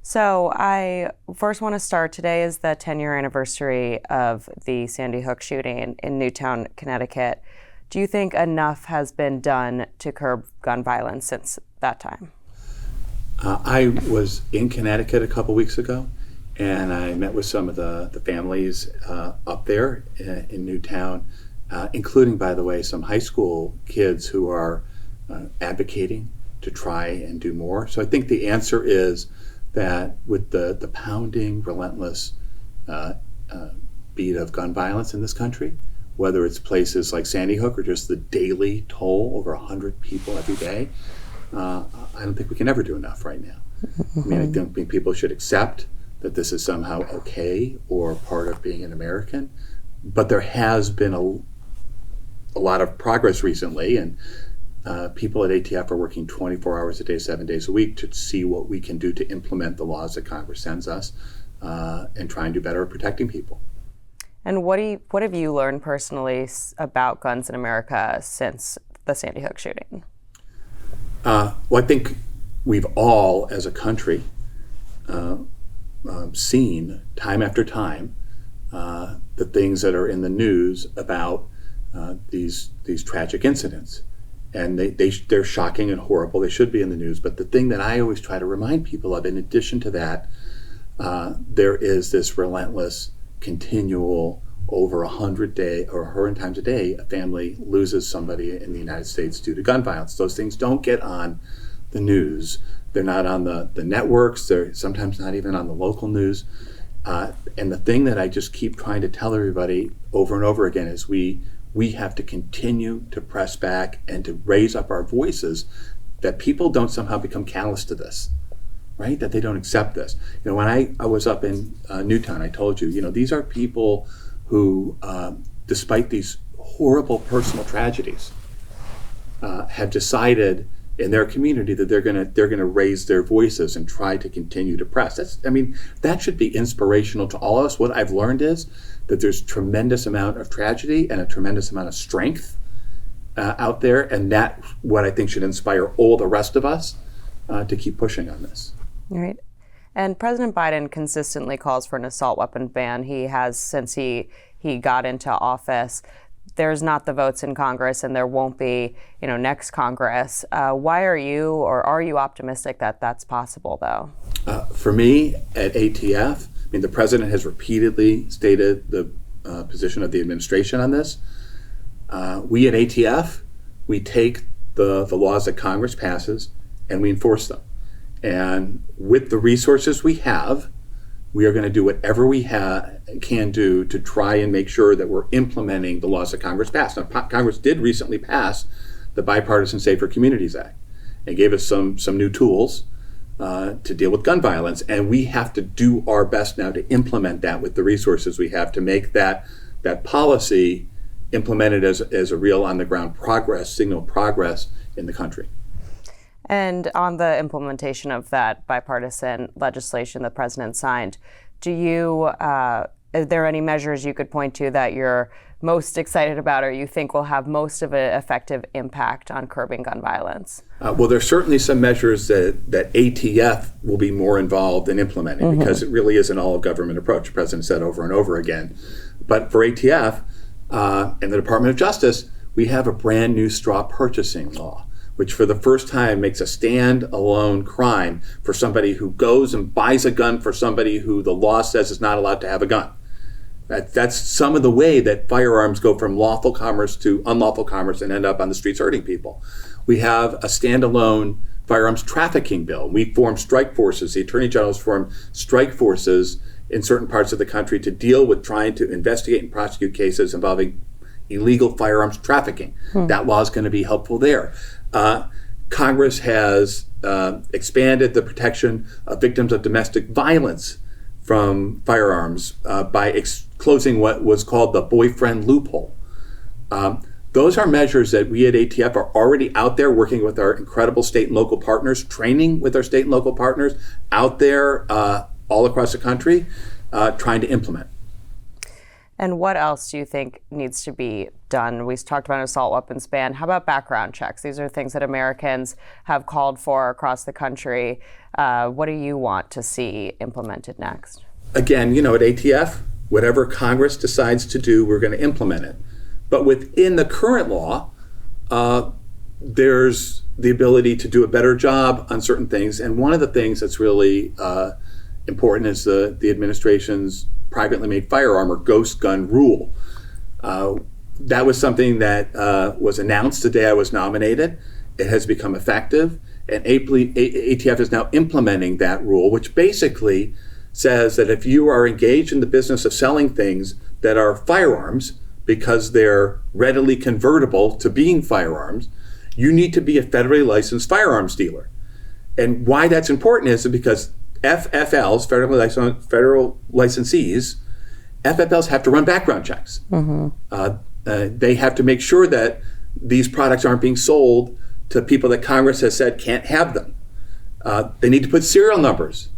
So I first want to start. Today is the 10-year anniversary of the Sandy Hook shooting in Newtown, Connecticut. Do you think enough has been done to curb gun violence since that time? I was in Connecticut a couple weeks ago, and I met with some of the families up there in Newtown, including, by the way, some high school kids who are advocating to try and do more. So I think the answer is that with the pounding, relentless beat of gun violence in this country, whether it's places like Sandy Hook or just the daily toll, over 100 people every day, I don't think we can ever do enough right now. I mean, I don't think people should accept that this is somehow okay or part of being an American, but there has been a lot of progress recently, and people at ATF are working 24 hours a day, 7 days a week to see what we can do to implement the laws that Congress sends us and try and do better at protecting people. And what have you learned personally about guns in America since the Sandy Hook shooting? Well, I think we've all, as a country, seen time after time the things that are in the news about these tragic incidents. And they're shocking and horrible. They should be in the news. But the thing that I always try to remind people of, in addition to that, there is this relentless, continual, over 100 times a day, a family loses somebody in the United States due to gun violence. Those things don't get on the news. They're not on the networks. They're sometimes not even on the local news. And the thing that I just keep trying to tell everybody over and over again is we have to continue to press back and to raise up our voices, that people don't somehow become callous to this, right? That they don't accept this. You know, when I was up in Newtown, I told you, these are people who, despite these horrible personal tragedies, have decided in their community that they're gonna raise their voices and try to continue to press. That should be inspirational to all of us. What I've learned is that there's tremendous amount of tragedy and a tremendous amount of strength out there, and that what I think should inspire all the rest of us to keep pushing on this. All right. And President Biden consistently calls for an assault weapon ban. He has since he got into office. There's not the votes in Congress, and there won't be, next Congress. Why are you optimistic that that's possible, though? For me, at ATF, the president has repeatedly stated the position of the administration on this. We at ATF, we take the laws that Congress passes and we enforce them. And with the resources we have, we are going to do whatever we can do to try and make sure that we're implementing the laws that Congress passed. Now, Congress did recently pass the Bipartisan Safer Communities Act and gave us some new tools to deal with gun violence. And we have to do our best now to implement that with the resources we have to make that policy implemented as a real on-the-ground signal progress in the country. And on the implementation of that bipartisan legislation the president signed, are there any measures you could point to that you're most excited about or you think will have most of an effective impact on curbing gun violence? Well, there's certainly some measures that ATF will be more involved in implementing because it really is an all-of-government approach, the president said over and over again. But for ATF and the Department of Justice, we have a brand new straw purchasing law, which for the first time makes a stand-alone crime for somebody who goes and buys a gun for somebody who the law says is not allowed to have a gun. That's some of the way that firearms go from lawful commerce to unlawful commerce and end up on the streets hurting people. We have a standalone firearms trafficking bill. We formed strike forces. The Attorney General's formed strike forces in certain parts of the country to deal with trying to investigate and prosecute cases involving illegal firearms trafficking. That law is going to be helpful there. Congress has expanded the protection of victims of domestic violence from firearms by closing what was called the boyfriend loophole. Those are measures that we at ATF are already out there working with our incredible state and local partners, training with our state and local partners out there all across the country, trying to implement. And what else do you think needs to be done? We talked about an assault weapons ban. How about background checks? These are things that Americans have called for across the country. What do you want to see implemented next? Again, at ATF, whatever Congress decides to do, we're going to implement it. But within the current law, there's the ability to do a better job on certain things. And one of the things that's really important is the administration's privately made firearm or ghost gun rule. That was something that was announced the day I was nominated. It has become effective, and ATF is now implementing that rule, which basically says that if you are engaged in the business of selling things that are firearms because they're readily convertible to being firearms, you need to be a federally licensed firearms dealer. And why that's important is because FFLs, federal licensees, FFLs have to run background checks. They have to make sure that these products aren't being sold to people that Congress has said can't have them. They need to put serial numbers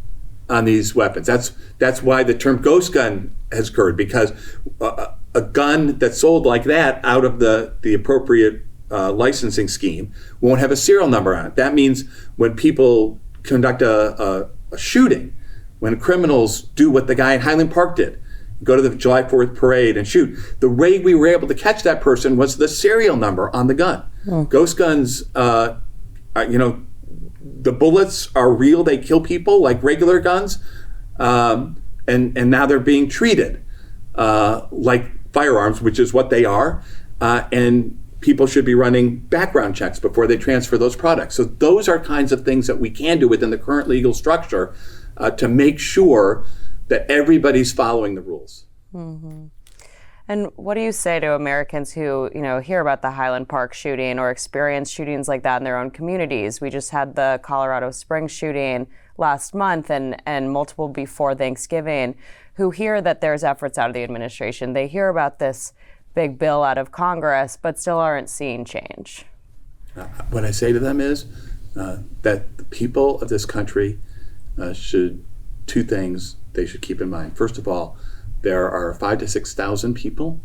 on these weapons. That's why the term ghost gun has occurred, because a gun that's sold like that out of the appropriate licensing scheme won't have a serial number on it. That means when people conduct a shooting, when criminals do what the guy in Highland Park did, go to the July 4th parade and shoot, the way we were able to catch that person was the serial number on the gun. Ghost guns, the bullets are real, they kill people like regular guns, and now they're being treated like firearms, which is what they are, and people should be running background checks before they transfer those products. So those are kinds of things that we can do within the current legal structure to make sure that everybody's following the rules. And what do you say to Americans who, hear about the Highland Park shooting or experience shootings like that in their own communities? We just had the Colorado Springs shooting last month and multiple before Thanksgiving, who hear that there's efforts out of the administration. They hear about this big bill out of Congress, but still aren't seeing change. What I say to them is that the people of this country two things they should keep in mind. First of all, there are 5,000 to 6,000 people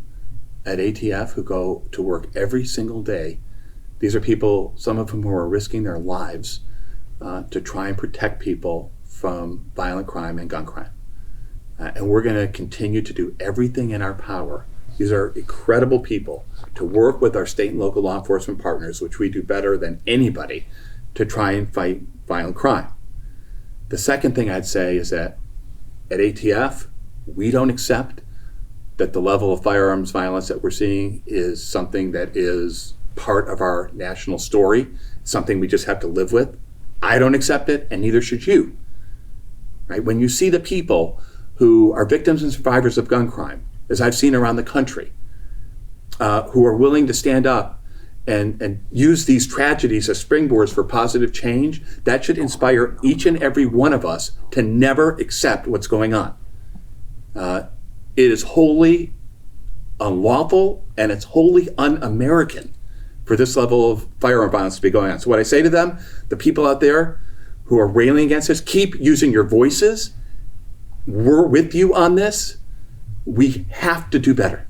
at ATF who go to work every single day. These are people, some of whom who are risking their lives to try and protect people from violent crime and gun crime. And we're going to continue to do everything in our power. These are incredible people to work with our state and local law enforcement partners, which we do better than anybody, to try and fight violent crime. The second thing I'd say is that at ATF, we don't accept that the level of firearms violence that we're seeing is something that is part of our national story, something we just have to live with. I don't accept it, and neither should you. Right? When you see the people who are victims and survivors of gun crime, as I've seen around the country, who are willing to stand up and use these tragedies as springboards for positive change, that should inspire each and every one of us to never accept what's going on. It is wholly unlawful and it's wholly un-American for this level of firearm violence to be going on. So what I say to them, the people out there who are railing against this, keep using your voices. We're with you on this. We have to do better.